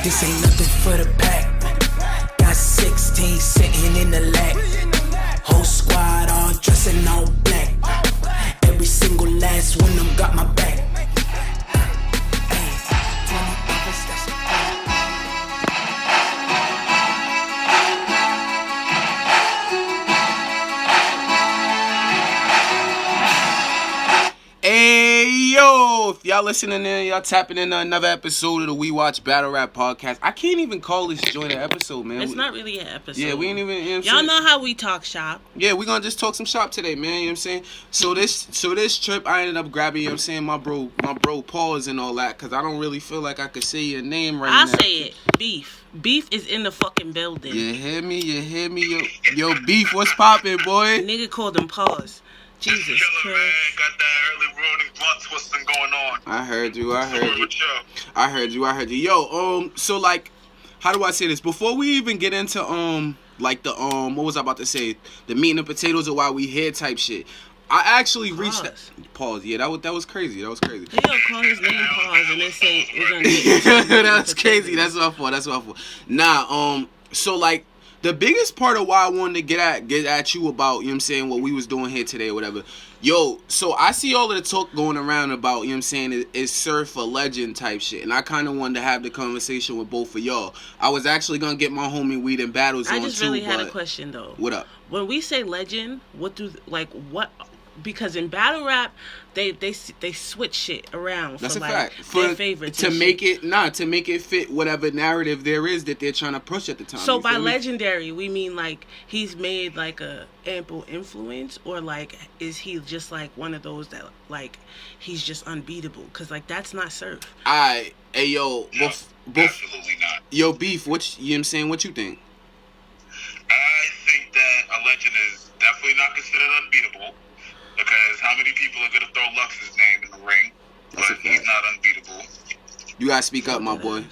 This ain't nothing for the pack. Got 16 sitting in the lap. Whole squad all dressing all black. Every single last one of them got my back. Hey, yo, if y'all listening in, y'all tapping into another episode of the WeWatch BattleRap podcast. I can't even call this joint an episode, man. It's not really an episode. Yeah, we ain't even, you know what I'm y'all saying? know how we talk shop. Yeah, we gonna just talk some shop today, man, you know what I'm saying? So this trip, I ended up grabbing, you know what I'm saying, my bro Paws and all that, because I don't really feel like I could say your name right now. I'll say it. Beef. Beef is in the fucking building. You hear me? Yo, Beef, what's poppin', boy? Nigga called him Paws. Jesus Killer, Christ. man. Got that early morning blunt twisting going on. I heard you. With you. Yo, so like, how do I say this? Before we even get into like the what was I about to say? The meat and the potatoes or why we here type shit. I actually reached that. Pause. Yeah, that was crazy. He gonna call his name Paws and then say we're gonna get that was crazy. That's my fault. Nah, so like, the biggest part of why I wanted to get at you about, you know what I'm saying, what we was doing here today or whatever. Yo, so I see all of the talk going around about, you know what I'm saying, is Surf a legend type shit. And I kind of wanted to have the conversation with both of y'all. I was actually going to get my homie Weed and Battles on too. I just really had a question though. What up? When we say legend, what? Because in battle rap, they switch shit around. That's for a like fact. Their favorites to make it fit whatever narrative there is that they're trying to push at the time. So by legendary, we mean like he's made like a ample influence, or like is he just like one of those that like he's just unbeatable? Because like that's not Surf. Hey yo, No, absolutely not. Yo, Beef, you know what I'm saying? What you think? I think that a legend is definitely not considered unbeatable. Because how many people are going to throw Lux's name in the ring? That's But a he's fact. not unbeatable. You gotta speak up, my boy. Can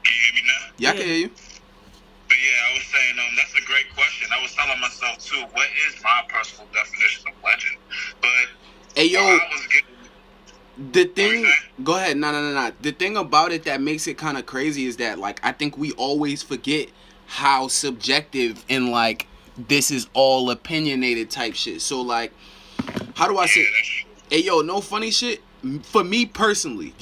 you hear me now? Yeah, I can hear you. But yeah, I was saying, that's a great question. I was telling myself too, what is my personal definition of legend? But Hey yo, I was getting, the thing. What you Go ahead. No. The thing about it that makes it kind of crazy is that like I think we always forget how subjective and like this is all opinionated type shit. So like, how do I say? Hey yo, no funny shit. For me personally,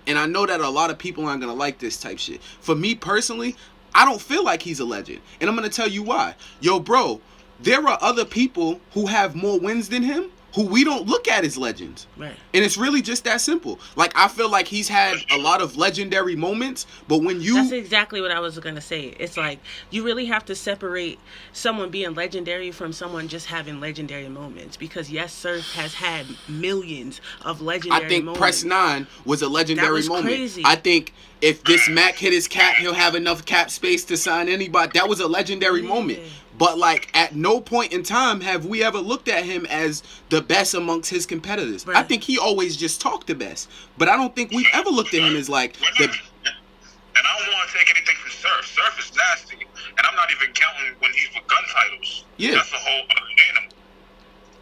and I know that a lot of people aren't gonna like this type shit. For me personally, I don't feel like he's a legend, and I'm gonna tell you why. Yo, bro, there are other people who have more wins than him who we don't look at as legends. Right. And it's really just that simple. Like, I feel like he's had a lot of legendary moments, but when you... That's exactly what I was going to say. It's like, you really have to separate someone being legendary from someone just having legendary moments. Because, yes, Surf has had millions of legendary moments. I think Press 9 was a legendary That was moment. crazy. I think if this Mac hit his cap, he'll have enough cap space to sign anybody. That was a legendary moment. But, like, at no point in time have we ever looked at him as the best amongst his competitors. Right. I think he always just talked the best. But I don't think we've ever looked at him as, like... and I don't want to take anything from Surf. Surf is nasty. And I'm not even counting when he's with gun titles. Yeah. That's a whole other animal.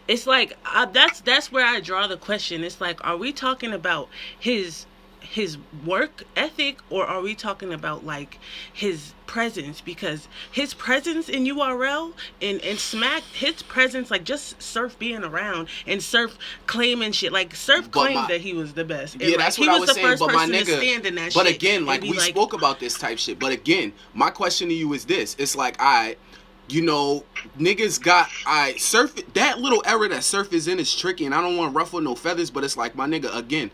It's like, that's where I draw the question. It's like, are we talking about his work ethic, or are we talking about like his presence? Because his presence in URL and Smack, his presence, like just Surf being around and Surf claiming shit, like Surf claimed that he was the best. And yeah, like, that's he what I was was the saying. first But my person to nigga, stand in that but shit again, like we spoke about this type shit. But again, my question to you is this: it's like, you know, niggas got Surf. That little era that Surf is in is tricky, and I don't want to ruffle no feathers. But it's like, my nigga, again,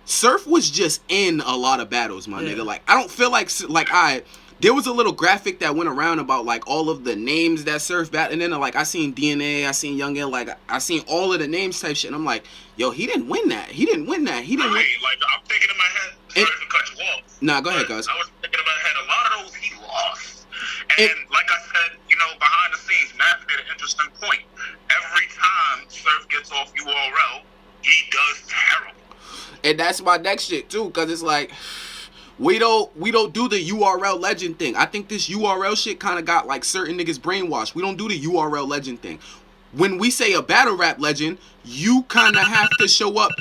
Surf was just in a lot of battles, my nigga. Like, I don't feel like there was a little graphic that went around about like all of the names that Surf battled, and then like I seen DNA, I seen Young L, like I seen all of the names type shit, and I'm like, yo, he didn't win that. He didn't win. Like, I'm thinking in my head, sorry to cut you off. Nah, go ahead, cuz. I was thinking in my head, a lot of those he lost. And like I said, you know, behind the scenes, Matt made an interesting point. Every time Surf gets off URL, he does terrible. And that's my next shit too, cause it's like we don't do the URL legend thing. I think this URL shit kind of got like certain niggas brainwashed. We don't do the URL legend thing. When we say a battle rap legend, you kind of have to show up.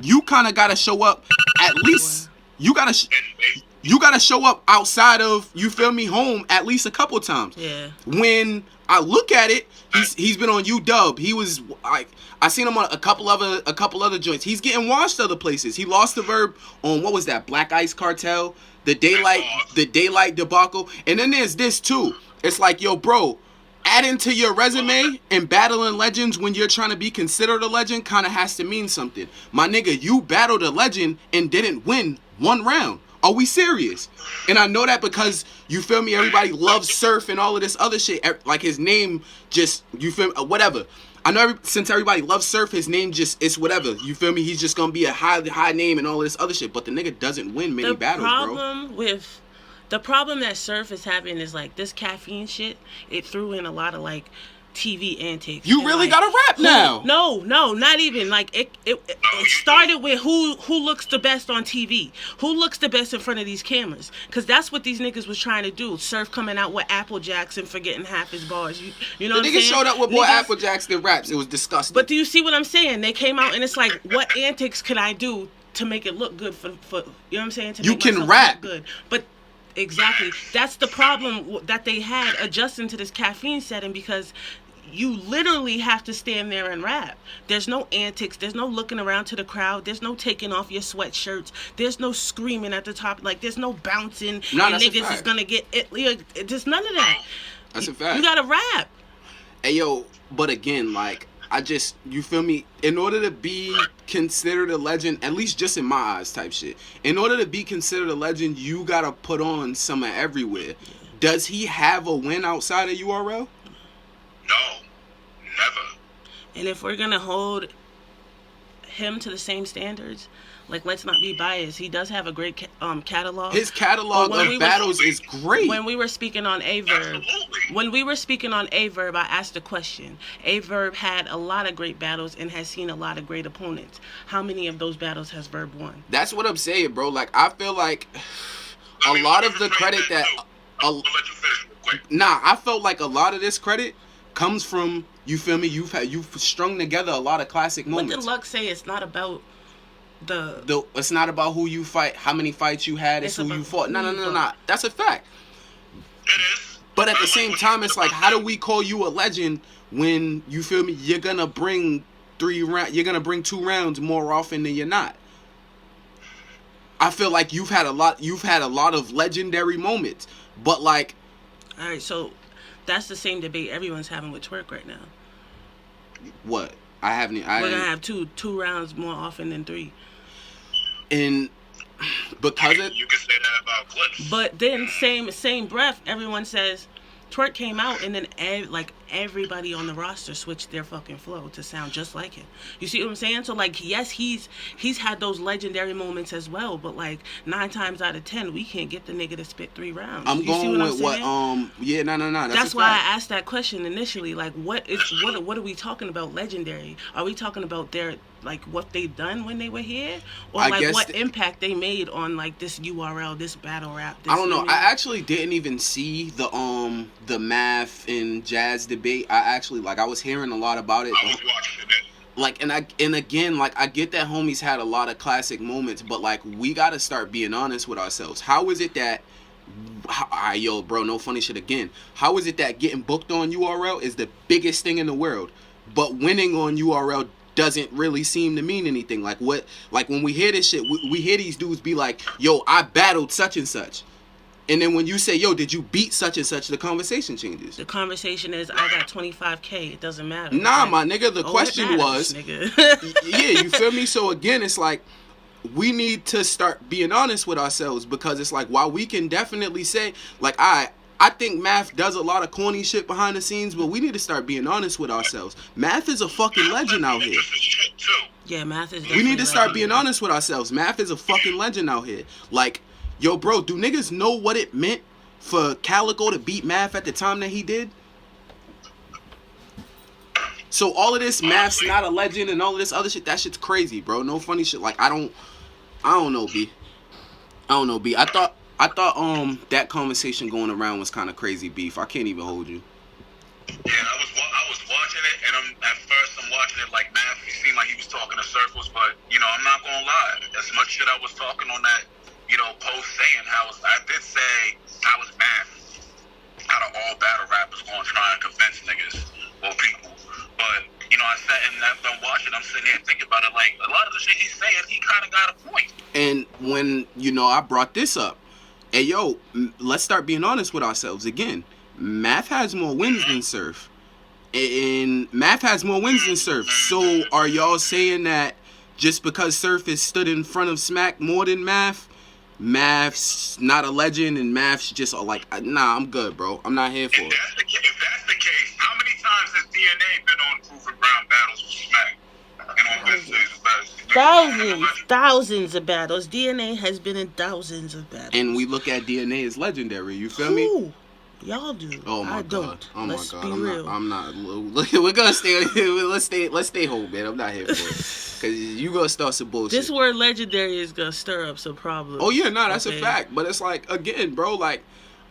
You kind of gotta show up at least you gotta show up outside of, you feel me, home at least a couple times. Yeah. When I look at it, he's been on UW. He was like, I seen him on a couple other joints. He's getting washed other places. He lost the Verb on, what was that, Black Ice Cartel, the Daylight debacle. And then there's this too. It's like, yo, bro, adding to your resume and battling legends when you're trying to be considered a legend kind of has to mean something. My nigga, you battled a legend and didn't win one round. Are we serious? And I know that because, you feel me, everybody loves Surf and all of this other shit. Like, his name just, you feel me, whatever. I know since everybody loves Surf, his name just, it's whatever. You feel me? He's just going to be a high name and all of this other shit. But the nigga doesn't win many battles, bro. The problem that Surf is having is, like, this caffeine shit, it threw in a lot of, like, TV antics. You really got to rap now. No, not even. Like, it started with who looks the best on TV. Who looks the best in front of these cameras. Because that's what these niggas was trying to do. Surf coming out with Apple Jacks and forgetting half his bars. You know what I'm saying? The niggas showed up with more Apple Jacks than raps. It was disgusting. But do you see what I'm saying? They came out and it's like, what antics could I do to make it look good for you know what I'm saying? You can rap. Look good. But exactly. That's the problem that they had adjusting to this caffeine setting, because you literally have to stand there and rap. There's no antics. There's no looking around to the crowd. There's no taking off your sweatshirts. There's no screaming at the top. Like, there's no bouncing. And niggas is going to get it. There's none of that. That's a fact. You got to rap. Hey, yo, but again, like, you feel me? In order to be considered a legend, at least just in my eyes type shit, in order to be considered a legend, you got to put on some of everywhere. Does he have a win outside of URL? No, never. And if we're going to hold him to the same standards, like, let's not be biased. He does have a great catalog. His catalog of battles is great. When we were speaking on Averb, I asked a question. Averb had a lot of great battles and has seen a lot of great opponents. How many of those battles has Verb won? That's what I'm saying, bro. Like, I feel like a lot of the credit that... I'll let you finish real quick. Nah, I felt like a lot of this credit comes from, you feel me, you've strung together a lot of classic moments. What did Luck say? It's not about it's not about who you fight, how many fights you had, it's who you fought. No. That's a fact. It is. But at the same time, it's like, how do we call you a legend when, you feel me, you're gonna bring 2 rounds more often than you're not? I feel like you've had a lot of legendary moments, but like, all right, so that's the same debate everyone's having with Twerk right now. What? We're gonna have two rounds more often than 3. And because you can say that about Clips. But then same breath, everyone says Twerk came out and then everybody on the roster switched their fucking flow to sound just like him. You see what I'm saying? So, like, yes, he's had those legendary moments as well, but like 9 times out of 10, we can't get the nigga to spit 3 rounds. I'm going with what yeah, no. That's why I asked that question initially. Like, what are we talking about legendary? Are we talking about their, like, what they've done when they were here, or like what impact they made on, like, this URL, this battle rap? I don't know. I actually didn't even see the Math and Jazz debate. I was hearing a lot about it. I was watching it. Like, and again, like, I get that homies had a lot of classic moments, but like, we gotta start being honest with ourselves. How is it that, yo, bro, no funny shit again. How is it that getting booked on URL is the biggest thing in the world, but winning on URL doesn't really seem to mean anything? Like, what? Like, when we hear this shit, we hear these dudes be like, yo, I battled such and such. And then when you say, yo, did you beat such and such, the conversation changes. The conversation is, I got 25K. It doesn't matter. Nah, right? My nigga, the question was, nigga. Yeah, you feel me? So again, it's like, we need to start being honest with ourselves, because it's like, while we can definitely say, like, I think Math does a lot of corny shit behind the scenes, but we need to start being honest with ourselves. Math is a fucking legend out here. Yeah, Math is. We need to start being honest with ourselves. Math is a fucking legend out here. Like, yo, bro, do niggas know what it meant for Calico to beat Math at the time that he did? So all of this, Math's not a legend and all of this other shit, that shit's crazy, bro. No funny shit. Like, I don't know, B. I thought that conversation going around was kind of crazy, Beef. I can't even hold you. Yeah, I was watching it, and at first I'm watching it like Math. He seemed like he was talking in circles, but, you know, I'm not gonna lie. As much shit I was talking on that post saying I did say I was mad out of all battle rappers going to try and convince niggas or people. But, I sat and after I'm watching, I'm sitting here thinking about it. Like, a lot of the shit he's saying, he kind of got a point. And when, I brought this up, hey, yo, let's start being honest with ourselves again. Math has more wins than Surf. And Math has more wins than Surf. So are y'all saying that just because Surf has stood in front of Smack more than Math's not a legend and Math's just like, nah, I'm good, bro. I'm not here for it. If that's the case, how many times has DNA been on Proof of Ground battles with Smack? And on this stage battles? Thousands of battles. DNA has been in thousands of battles. And we look at DNA as legendary. You feel me? Y'all do. Oh my I god. don't. Oh my Let's god. be real. I'm not. We're gonna stay. Let's stay home, man. I'm not here for it. Cause you gonna start some bullshit. This word legendary is gonna stir up some problems. Oh yeah, no, that's a fact. But it's like, again, bro, like,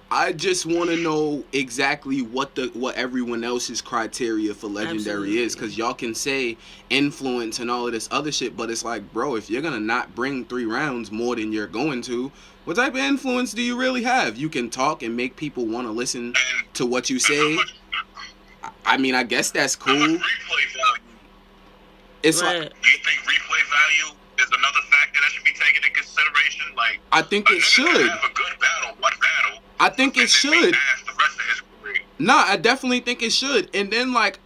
I just want to know exactly what everyone else's criteria for legendary is, because y'all can say influence and all of this other shit, but it's like, bro, if you're gonna not bring 3 rounds more than you're going to, what type of influence do you really have? You can talk and make people want to listen to what you say. I mean, I guess that's cool. Replay value. It's right. Like, do you think replay value is another factor that should be taken into consideration? Like, I think it should. Have a good battle, one battle. I think it should. The rest of his career. Nah, I definitely think it should. And then, like,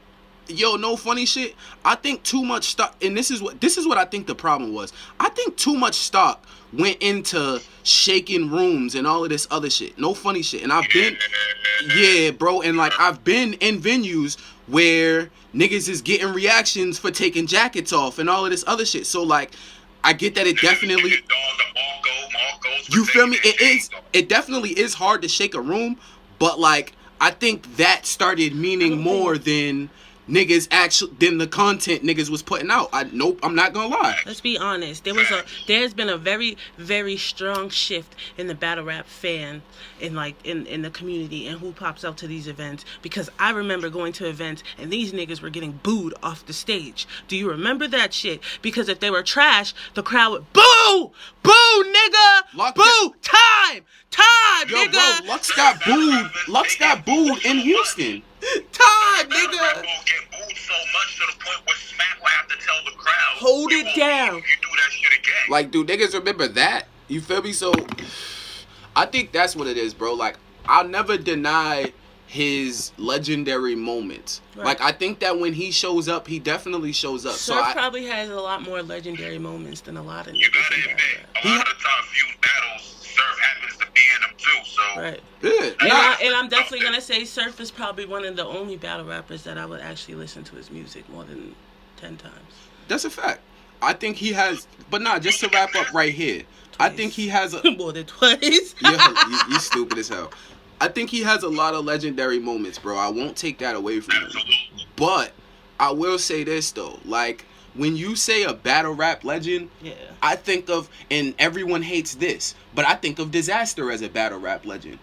yo, no funny shit. I think too much stock, and this is what I think the problem was. I think too much stock went into shaking rooms and all of this other shit. No funny shit. And I've been, yeah, bro, and like I've been in venues where niggas is getting reactions for taking jackets off and all of this other shit. So like, I get that it definitely. You feel me? It definitely is hard to shake a room, but like I think that started meaning more than niggas than the content niggas was putting out. I'm not gonna lie. Let's be honest. There's been a very, very strong shift in the battle rap fan in the community and who pops up to these events, because I remember going to events and these niggas were getting booed off the stage. Do you remember that shit? Because if they were trash, the crowd would boo, nigga, boo, time, yo, nigga. Bro, Lux got booed in Houston. Time, nigga. Get booed so much to the point where Smack will have to tell the crowd, hold it down. You do that shit again. Like, do niggas remember that? You feel me? So, I think that's what it is, bro. Like, I'll never deny his legendary moments. Right. Like, I think that when he shows up, he definitely shows up. Surf probably has a lot more legendary moments than a lot of niggas. You gotta admit, a lot of the top few battles, Surf happens to be in them too, so. Right. Yeah. And I'm definitely gonna say Surf is probably one of the only battle rappers that I would actually listen to his music more than 10 times. That's a fact. I think he has, but nah, just to wrap up right here, twice. I think he has more than twice. Yeah, you stupid as hell. I think he has a lot of legendary moments, bro. I won't take that away from him. But I will say this though, like, when you say a battle rap legend, yeah, I think of, and everyone hates this, but I think of Disaster as a battle rap legend.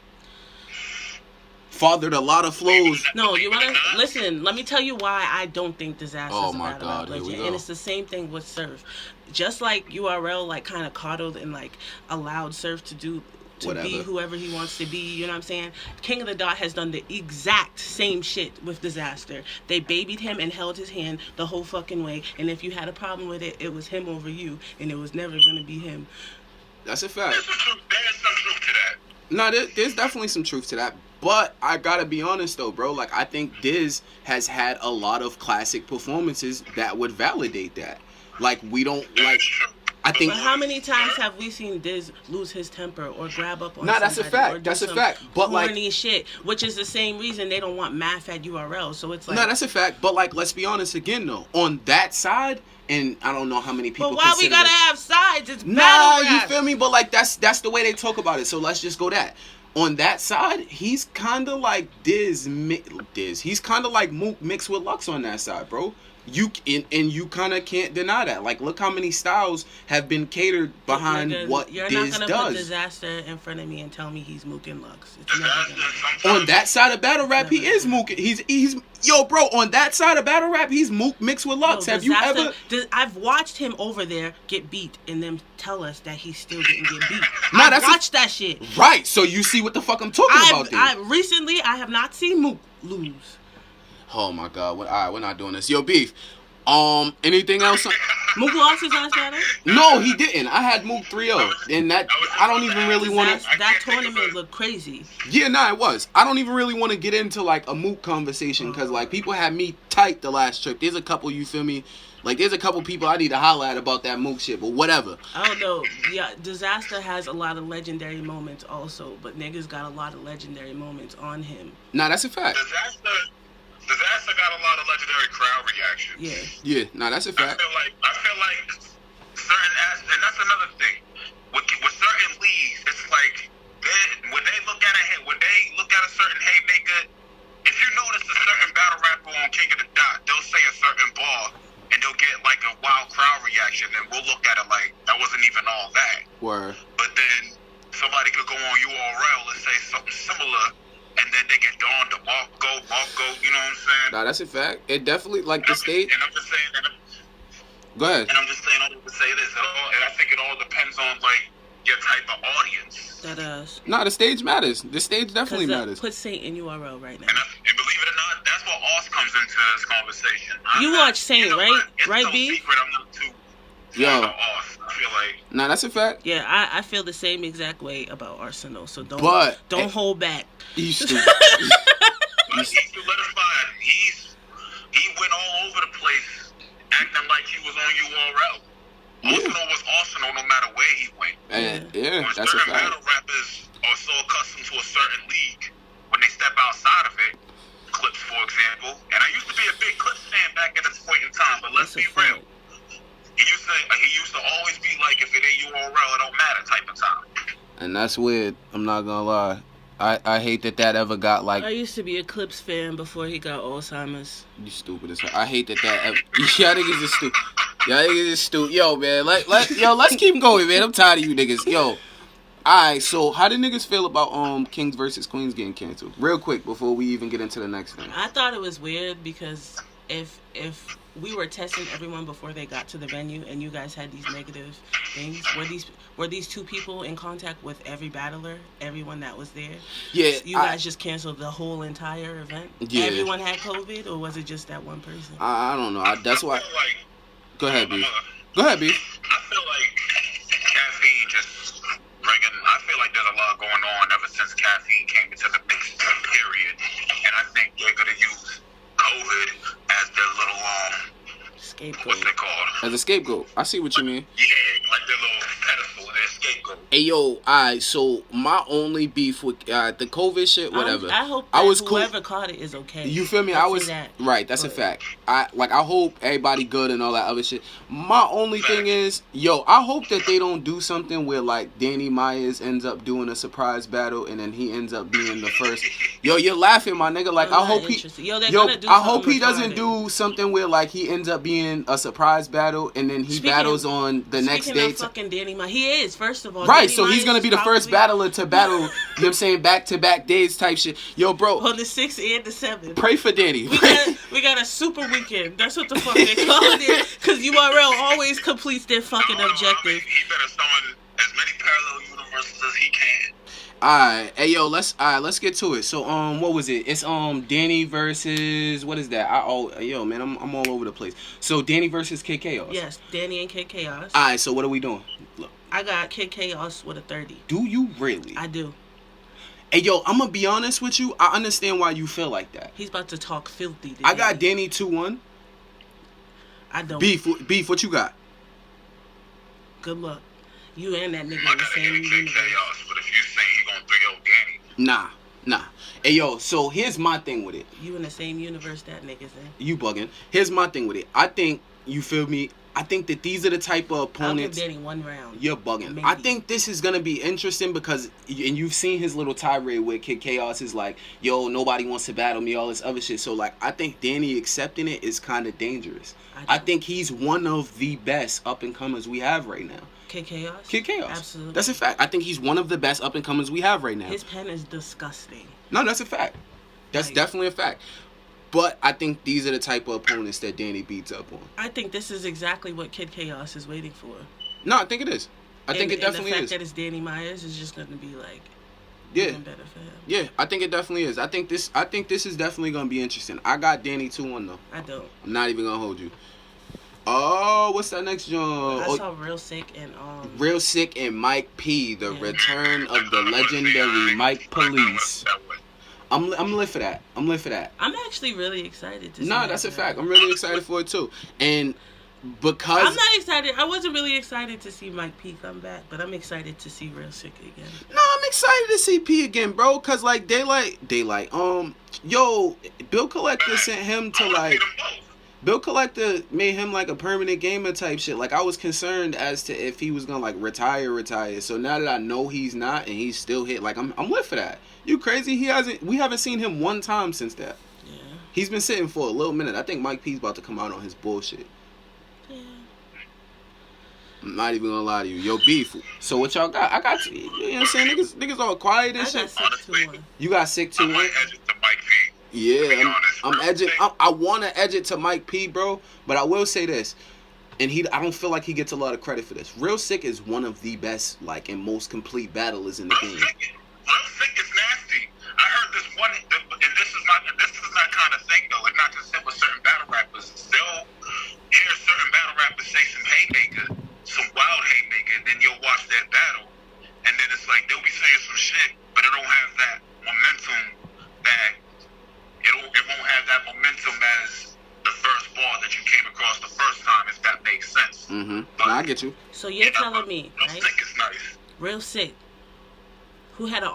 Fathered a lot of flows. No, you want to listen? Let me tell you why I don't think Disaster is a battle rap legend. And it's the same thing with Surf. Just like URL, like, kind of coddled and like allowed Surf to be whoever he wants to be, you know what I'm saying? King of the Dot has done the exact same shit with Disaster. They babied him and held his hand the whole fucking way, and if you had a problem with it, it was him over you, and it was never gonna be him. That's a fact. There's some truth to that. No, there's definitely some truth to that, but I gotta be honest though, bro. Like, I think Diz has had a lot of classic performances that would validate that. Like, we don't, like, I think. But how many times have we seen Diz lose his temper or grab up on? Nah, that's a fact. That's a fact. But corny shit, which is the same reason they don't want Math at URL. So it's like. Nah, that's a fact. But like, let's be honest again though. On that side, and I don't know how many people. But why we gotta have sides? It's nah, battle rap. You feel me? But like, that's the way they talk about it. So let's just go that. On that side, he's kind of like Diz. He's kind of like Mook mixed with Lux on that side, bro. you kind of can't deny that. Like, look how many styles have been catered behind what you're Diz not gonna does. put Disaster in front of me and tell me he's Mook and Lux. It's never gonna. On that side of battle rap, he is Mook. He's yo, bro. On that side of battle rap, he's Mook mixed with Lux. Have you ever? I've watched him over there get beat and then tell us that he still didn't get beat. Nah, I watched that shit. Right. So you see what the fuck I'm talking about there. Recently, I have not seen Mook lose. Oh my god. All right, we're not doing this. Yo, Beef. Anything else? Mook lost his last battle? No, he didn't. I had Mook 3-0. And that, I don't even really want to... That tournament looked crazy. Yeah, nah, it was. I don't even really want to get into, like, a Mook conversation, because, like, people had me tight the last trip. There's a couple, you feel me? Like, there's a couple people I need to holler at about that Mook shit, but whatever. I don't know. Yeah, Disaster has a lot of legendary moments also, but niggas got a lot of legendary moments on him. Nah, that's a fact. Disaster got a lot of legendary crowd reactions. Yeah, nah, that's a fact. I feel like certain and that's another thing. With certain leagues, it's like when they look at a certain haymaker, if you notice a certain battle rapper on King of the Dot, they'll say a certain bar and they'll get like a wild crowd reaction, and we'll look at it like that wasn't even all that. Word. But then somebody could go on URL and say something similar, and then they get dawned to Marco, you know what I'm saying? Nah, that's a fact. It definitely, like, the stage... And I'm just saying... Go ahead. And I'm just saying, I don't to say this at all, and I think it all depends on, like, your type of audience. That does. Nah, the stage matters. The stage definitely matters. Put Saint in URL right now. And believe it or not, that's what Oz comes into this conversation. You watch Saint, right? Right, B? B? Secret, I'm not too... Yo. Oz, I feel like... Nah, that's a fact. Yeah, I feel the same exact way about Arsenal, so don't hold back. You stupid. He's solidified. He went all over the place, acting like he was on URL. Arsenal was Arsenal no matter where he went. Yeah, that's a certain fact. battle rappers are so accustomed to a certain league, when they step outside of it, Clips for example, and I used to be a big Clips fan back at this point in time, but let's be real. He used to always be like, if it ain't URL, it don't matter type of time. And that's weird. I'm not gonna lie. I hate that ever got like... I used to be a Clips fan before he got Alzheimer's. You stupid as hell. I hate that ever... Y'all niggas is stupid. Y'all niggas is stupid. Yo, man. Let's keep going, man. I'm tired of you niggas. Yo. Alright, so how did niggas feel about Kings versus Queens getting canceled? Real quick before we even get into the next thing. I thought it was weird because if we were testing everyone before they got to the venue and you guys had these negative things, were these two people in contact with every battler, everyone that was there? Yeah. You guys just canceled the whole entire event? Yeah. Everyone had COVID, or was it just that one person? I don't know. That's why... Go ahead, B. Go ahead, B. I feel like caffeine just bringing... I feel like there's a lot going on ever since caffeine came into the mix, period. And I think they're going to use COVID as their little... scapegoat. What's it called? As a scapegoat. I see what you mean. Yeah, like their little pedestal, their scapegoat. Hey, yo, alright, so my only beef with the COVID shit, whatever. I hope I was whoever cool. caught it is okay. You feel me? Let's I was... say that. Right, that's a fact. I hope everybody good and all that other shit. My only thing is, yo, I hope that they don't do something where, like, Danny Myers ends up doing a surprise battle and then he ends up being the first. Yo, you're laughing, my nigga. Like, I hope I hope he doesn't do something where, like, he ends up being a surprise battle and then he battles on the next day. Fucking Danny Myers. He is, first of all. Right, Danny so he's going to be the first battler to battle, you know what I'm saying, back-to-back days type shit. Yo, bro. On the 6th and the 7th. Pray for Danny. We got a super weekend. That's what the fuck they call it. Because URL always completes their fucking objective. He better summon as many parallel universes as he can. Alright, hey yo, let's get to it. So what was it? It's Danny versus what is that? Yo man, I'm all over the place. So Danny versus Kid Chaos. Yes, Danny and Kid Chaos. Alright, so what are we doing? Look. I got Kid Chaos with a 30. Do you really? I do. Hey yo, I'm gonna be honest with you. I understand why you feel like that. He's about to talk filthy today. I got Danny 2-1. I don't. Beef, what you got? Good luck. You and that nigga I in the gotta same give Kid universe. Chaos, but if you say he gonna 3-0 Danny. Nah. Hey yo, so here's my thing with it. You in the same universe that nigga's in. You bugging. Here's my thing with it. I think, you feel me, I think that these are the type of I'll give opponents. Danny 1 round. You're bugging. Maybe. I think this is gonna be interesting because, and you've seen his little tirade with Kid Chaos is like, yo, nobody wants to battle me, all this other shit. So like, I think Danny accepting it is kind of dangerous. I think he's one of the best up and comers we have right now. Kid Chaos? Kid Chaos. Absolutely. That's a fact. I think he's one of the best up and comers we have right now. His pen is disgusting. No, that's a fact. That's definitely a fact. But I think these are the type of opponents that Danny beats up on. I think this is exactly what Kid Chaos is waiting for. No, I think it is. I think it definitely is. And the fact is. that it's Danny Myers is just going to be like, Yeah. even better for him. Yeah, I think it definitely is. I think this is definitely gonna be interesting. I got Danny 2-1 though. I don't. I'm not even gonna hold you. Oh, what's that next joint? I saw Real Sick and Real Sick and Mike P, the return of the legendary Mike Police. I'm lit for that. I'm lit for that. I'm actually really excited to see Nah, that's a fact. I'm really excited for it too. And because I'm not excited. I wasn't really excited to see Mike P come back, but I'm excited to see Real Sick again. No, I'm excited to see P again, bro. Cause like Daylight, yo, Bill Collector sent him to like. Bill Collector made him like a permanent gamer type shit. Like I was concerned as to if he was gonna like retire. So now that I know he's not and he's still hit, like I'm lit for that. You crazy? We haven't seen him one time since that. Yeah. He's been sitting for a little minute. I think Mike P's about to come out on his bullshit. Yeah. I'm not even gonna lie to you. Yo, beef. So what y'all got? I got you. You know what I'm saying? Niggas all quiet and shit. I got 6-1. You got 6-2. I might edge it to Mike P. Yeah, I'm Real edging. Sick. I want to edge it to Mike P, bro. But I will say this, and I don't feel like he gets a lot of credit for this. Real Sick is one of the best, like, and most complete battlers in the game. Real Sick is nasty. I heard this one, and this is not kind of thing though. It's not just him with certain battle rappers. They'll hear certain battle rappers say some haymaker, some wild haymaker, and then you'll watch that battle, and then it's like they'll be saying some shit, but it don't have that momentum that. It won't have that momentum as the first bar that you came across the first time, if that makes sense. Mm-hmm. But, I get you. So you're telling me, Real right? Sick is nice. Real Sick, who had an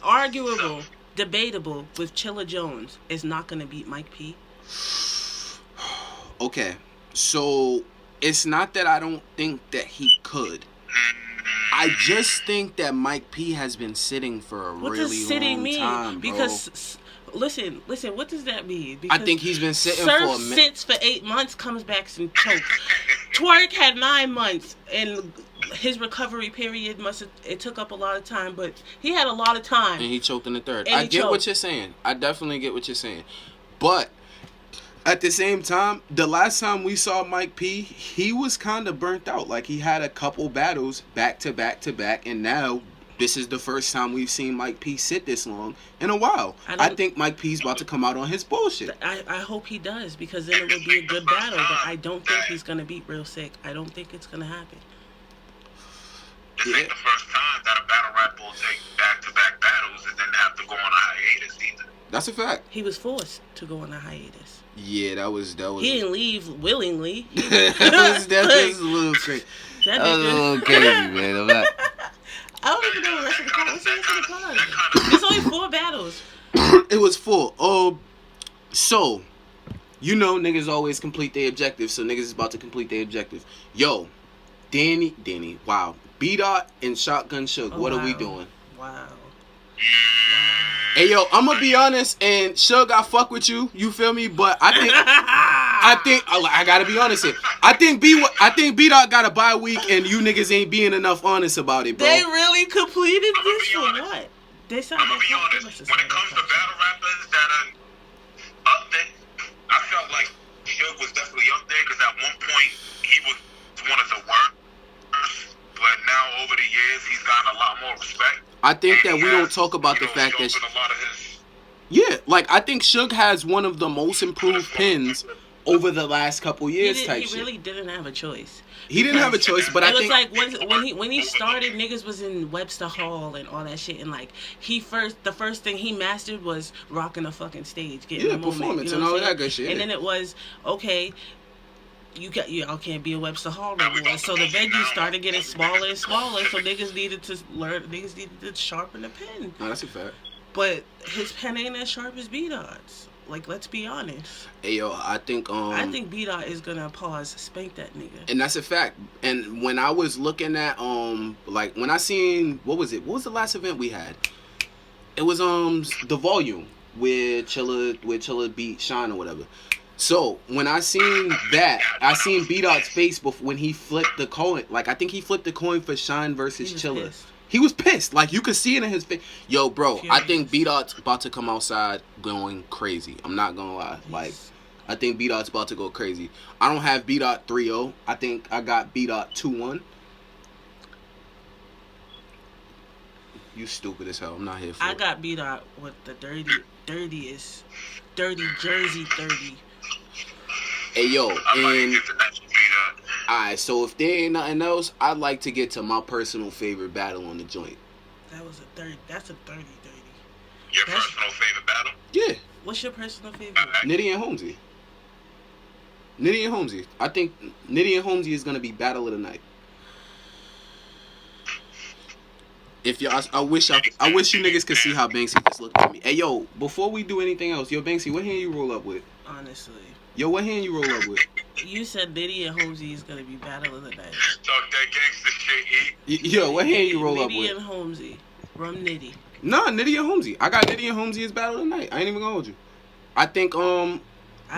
arguable, debatable with Chilla Jones, is not going to beat Mike P? Okay, so it's not that I don't think that he could. I just think that Mike P has been sitting for a What really does sitting long mean? time, bro. Because listen, what does that mean? Because I think he's been sitting Surf for a minute. sits for 8 months, comes back and chokes. Twerk had 9 months, and his recovery period it took up a lot of time, but he had a lot of time. And he choked in the third. And I he get what choked. you're saying. I definitely get what you're saying. But at the same time, the last time we saw Mike P, he was kind of burnt out. Like he had a couple battles back to back to back, and now this is the first time we've seen Mike P sit this long in a while. I think Mike P's about to come out on his bullshit. I hope he does, because then it would be a good battle, but I don't think he's going to beat Real Sick. I don't think it's going to happen. This ain't the first time that a battle rap will take back-to-back battles and then have to go on a hiatus either. That's a fact. He was forced to go on a hiatus. Yeah, that was. He didn't leave willingly. that was a little crazy. That was a little crazy, man. I'm not. I don't even know the rest of the card. What's the rest of the card? It's only 4 battles. It was 4. So, you know niggas always complete their objective, so niggas is about to complete their objective. Yo, Danny, wow. B-Dot and Shotgun Suge, what are we doing? Wow. Hey, yo, I'm gonna be honest, and Suge, I fuck with you, you feel me? But I think I gotta be honest here. I think B-Dot got a bye week, and you niggas ain't being enough honest about it, bro. They really completed this for honest. what? They I'm gonna be honest. When it comes to battle rappers that are up there, I felt like Suge was definitely up there because at one point he was one of the worst, but now over the years he's gotten a lot more respect. I think that And we he don't has, talk about the fact that. shown a lot of his. Yeah, like I think Suge has one of the most improved pins over the last couple years. He really didn't have a choice. He didn't have a choice, but I It was think like when he started, niggas was in Webster Hall and all that shit, and like the first thing he mastered was rocking a fucking stage, getting a moment, performance you know and all what I'm that good saying? shit. And then it was okay. Y'all can't be a Webster Hall no more. So the venue started getting smaller and smaller. So niggas needed to sharpen the pen. No, that's a fact. But his pen ain't as sharp as B-Dot's. Like, let's be honest. Hey, yo, I think B-Dot is gonna spank that nigga. And that's a fact. And when I was looking at like when I seen what was the last event we had? It was the Volume with Chilla beat Shine or whatever. So when I seen that, I seen B-Dot's face before when he flipped the coin. Like, I think he flipped the coin for Shine versus Chilla. Pissed. He was pissed. Like, you could see it in his face. Yo, bro, Furious. I think B-Dot's about to come outside going crazy. I'm not gonna lie. Like, I think B-Dot's about to go crazy. I don't have B-Dot 3-0. I think I got B-Dot 2-1. You stupid as hell. I'm not here for it. I got B-Dot with the dirty Jersey 30. Hey, yo, I might and get to that beat up. alright, so if there ain't nothing else, I'd like to get to my personal favorite battle on the joint. That was a 30. That's a 30. Your That's- personal favorite battle? Yeah, What's your personal favorite? Nitty and Holmesy. Nitty and Holmesy. I think Nitty and Holmesy is gonna be battle of the night. If y'all, I wish you niggas could see how Banksy just looked at me. Hey, yo, before we do anything else, yo, Banksy, what hand you roll up with? Honestly. Yo, what hand you roll up with? You said Nitty and Holmesy is gonna be battle of the night. Talk that gangster shit, Yo, what hand you roll up Nitty with? and Holmesy. Rum Nitty. Nah, Nitty and Holmesy. I got Nitty and Holmesy as battle of the night. I ain't even gonna hold you. I think I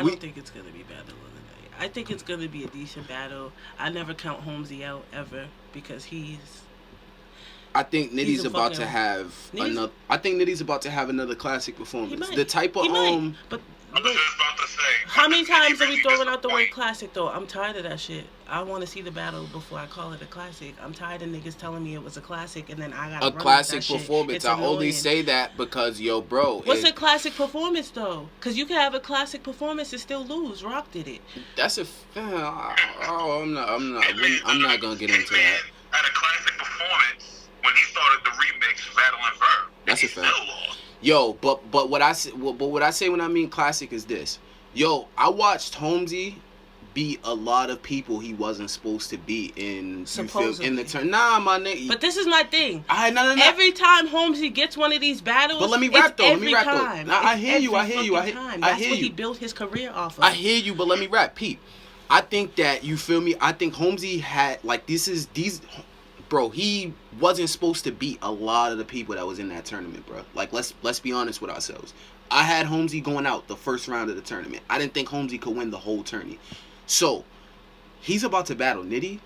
don't think it's gonna be battle of the night. I think it's gonna be a decent battle. I never count Holmesy out ever because I think Nitty's He's a about to fucking- have another. I think Nitty's about to have another classic he performance. might. The type of He might. But I was just about to say. how many times are we really throwing out the word disappoint? classic though? I'm tired of that shit. I want to see the battle before I call it a classic. I'm tired of niggas telling me it was a classic and then I got a classic performance. I only say that because yo, bro. What's a classic performance though? Because you can have a classic performance and still lose. Rock did it. That's a. I'm not gonna get into that. Had a classic performance when he started the remix Battle and Verb. That's a He fact. still lost. Yo, but what I say when I mean classic is this. Yo, I watched Holmesy beat a lot of people he wasn't supposed to beat in in the turn. Nah, my nigga. But this is my thing. No. Every time Holmesy gets one of these battles, But let me rap, it's though. Let me every rap, though. time. Nah, I It's hear you, I every hear you, I fucking hear- time. I That's hear what you. he built his career off of. I hear you, but let me rap, Pete. I think that you feel me. I think Holmesy had like bro. He wasn't supposed to beat a lot of the people that was in that tournament, bro. Like let's be honest with ourselves. I had Holmesy going out the first round of the tournament. I didn't think Holmesy could win the whole tourney. So he's about to battle Nitty.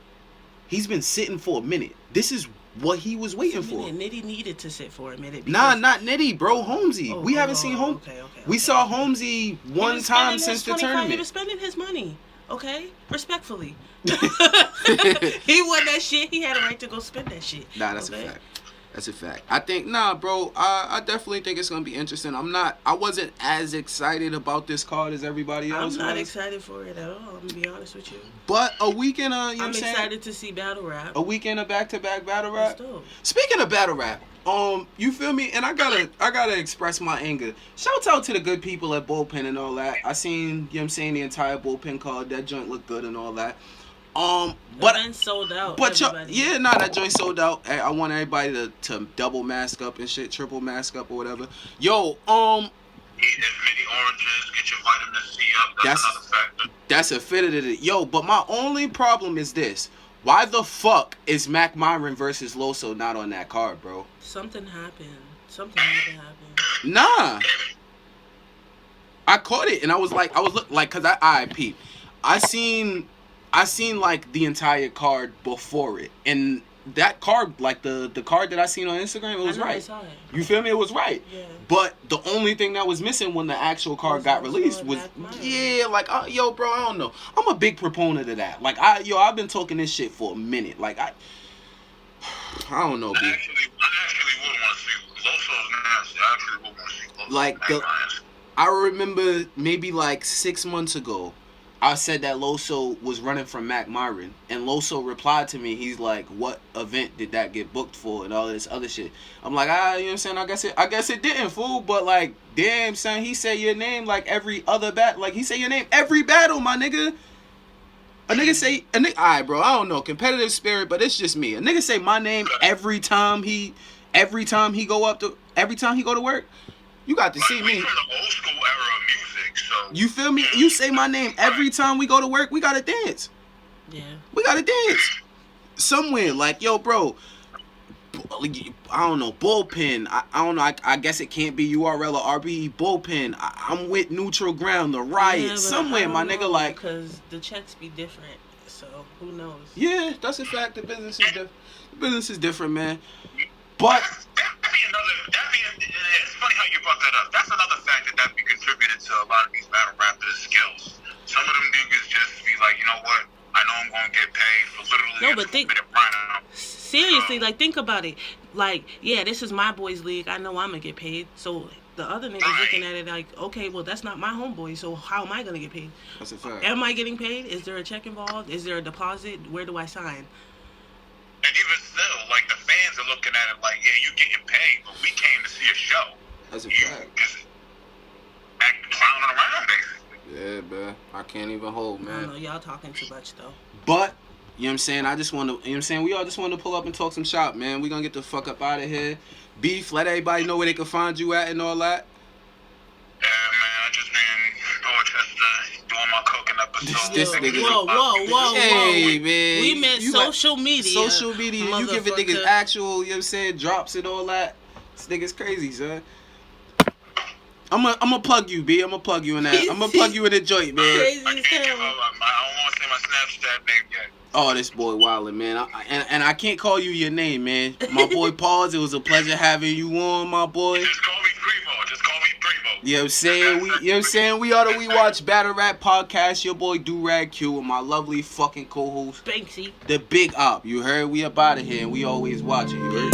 He's been sitting for a minute. This is what he was waiting for. Nitty needed to sit for a minute. Nah, not Nitty, bro. Holmesy. We haven't seen Holmesy. Okay. We saw Holmesy one time since the He tournament. was spending his money. Okay, respectfully. He won that shit. He had a right to go spend that shit. Nah, that's okay? a fact. That's a fact. I think, bro, I definitely think it's going to be interesting. I wasn't as excited about this card as everybody else I'm not was. excited for it at all. I'm going to be honest with you. But a weekend, you know what I'm I'm saying? excited to see BattleRap. A weekend of back-to-back battle rap. That's dope. Speaking of battle rap, you feel me? And I gotta express my anger. Shouts out to the good people at Bullpen and all that. I seen, you know what I'm saying, the entire Bullpen card. That joint looked good and all that. But Event sold out. But everybody. that joint sold out. I want everybody to double mask up and shit, triple mask up or whatever. Yo, Eat as many oranges, get your vitamin C up. That's another factor. that's a fit of it. Yo, but my only problem is this. Why the fuck is Mac Myron versus Loso not on that card, bro? Something happened. Something had to happen. Nah. I caught it and I was cause I peeped. I seen like the entire card before it. And that card, like the card that I seen on Instagram, it was I know, I right. saw it. You feel me? It was right. Yeah. But the only thing that was missing when the actual card got released was, yo, bro, I don't know. I'm a big proponent of that. Like, I've been talking this shit for a minute. Like, I don't know, B. I actually would want to see Loso's nasty. I actually would want to see Loso. Like, I remember maybe like 6 months ago, I said that Loso was running from Mac Myron, and Loso replied to me. He's like, "What event did that get booked for?" and all this other shit. I'm like, you know what I'm saying? I guess it didn't, fool. But like, damn, son, he said your name like every other battle. Like he said your name every battle, my nigga. A nigga, alright, bro. I don't know, competitive spirit, but it's just me. A nigga say my name every time he go to work. You got to see me. From the old school era of music. So You feel me? You say my name every time we go to work, we gotta dance. Yeah. We gotta dance. Somewhere, like, yo, bro, I don't know, bullpen. I don't know, I guess it can't be URL or RBE, bullpen. I'm with neutral ground, the riot, Yeah, but somewhere, I my don't nigga, know, like. because the checks be different, so who knows? Yeah, that's a fact. The business is different. The business is different, man. But it's funny how you brought that up. That's another factor that be contributed to a lot of these battle rappers' skills. Some of them niggas just be like, you know what? I know I'm gonna get paid for literally No, a but 2-minute round. Seriously, like, think about it. Like, yeah, this is my boys' league. I know I'm gonna get paid. So the other niggas Right. looking at it like, okay, well, that's not my homeboy. So how am I gonna get paid? that's a fact. Am I getting paid? Is there a check involved? Is there a deposit? Where do I sign? And even still, like, the fans are looking at it like, yeah, you getting paid, but we came to see a show. That's a You fact. just clowning around, basically. Yeah, man. I can't even hold, I don't know. man. Y'all talking too much though. But, you know what I'm saying? I just want to, you know what I'm saying? We all just want to pull up and talk some shop, man. We gonna get the fuck up out of here. Beef, let everybody know where they can find you at and all that. Yeah, man, I just been Dorchester doing my cooking episode. This nigga- Whoa. Hey, man. We meant You like- social media. Social media. You giving niggas motherfucker. actual, you know what I'm saying, drops and all that. This nigga's crazy, son. I'm gonna plug you, B. I'm gonna plug you in that. I'm gonna plug you in the joint, man. Crazy I as can't give hell. up. I don't want to say my Snapchat name yet. Oh, this boy wildin', man. And I can't call you your name, man. My boy Pauls, it was a pleasure having you on, my boy. Just call me Primo. Just call me Primo. You know what I'm saying? You know what I'm saying? We are the WeWatch BattleRap podcast. Your boy Durag Q and my lovely fucking co-host, Banksy. the Big Op. You heard? We up out of here and we always watching. You heard?